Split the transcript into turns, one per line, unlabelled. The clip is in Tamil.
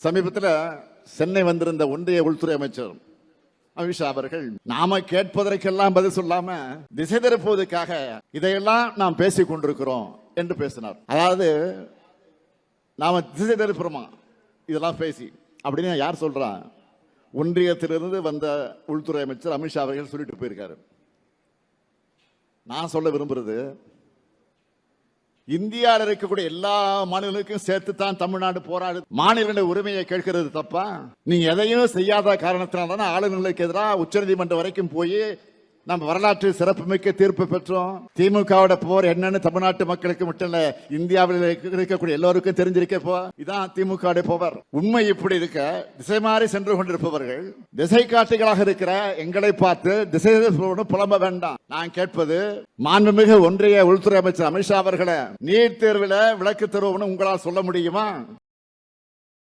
சமீபத்தில் சென்னை வந்திருந்த ஒன்றிய உள்துறை அமைச்சர் அமித்ஷா அவர்கள் நாம கேட்பதற்கெல்லாம் பதில் சொல்லாம திசை திருப்புவதற்காக இதையெல்லாம் நாம் பேசிக் கொண்டிருக்கிறோம் என்று பேசினார். அதாவது நாம திசை திருப்புறோமா இதெல்லாம் பேசி அப்படின்னு யார் சொல்றா? ஒன்றியத்திலிருந்து வந்த உள்துறை அமைச்சர் அமித்ஷா அவர்கள் சொல்லிட்டு போயிருக்காரு. நான் சொல்ல விரும்புறது, இந்தியாவில் இருக்கக்கூடிய எல்லா மாநிலங்களுக்கும் சேர்த்து தான் தமிழ்நாடு போராடு. மாநில உரிமையை கேட்கிறது தப்பா? நீங்க எதையும் செய்யாத காரணத்தினால ஆளுநர்களுக்கு எதிராக உச்சநீதிமன்றம் வரைக்கும் போய் நம்ம வரலாற்று சிறப்புமிக்க தீர்ப்பு பெற்றோம். திமுகவோட போர் என்னன்னு தமிழ்நாட்டு மக்களுக்கு மட்டும் இல்ல, இந்தியாவில் இருக்கக்கூடிய எல்லோருக்கும் தெரிஞ்சிருக்க. இதான் திமுக போவர். உண்மை இப்படி இருக்க திசை மாறி சென்று கொண்டிருப்பவர்கள் திசை காட்டிகளாக இருக்கிற எங்களை பார்த்து திசை புலம்ப வேண்டாம். நான் கேட்பது, மாண்புமிகு ஒன்றிய உள்துறை அமைச்சர் அமித்ஷா அவர்களை நீட் தேர்வில் விளக்கு தருவோம்னு உங்களால் சொல்ல முடியுமா?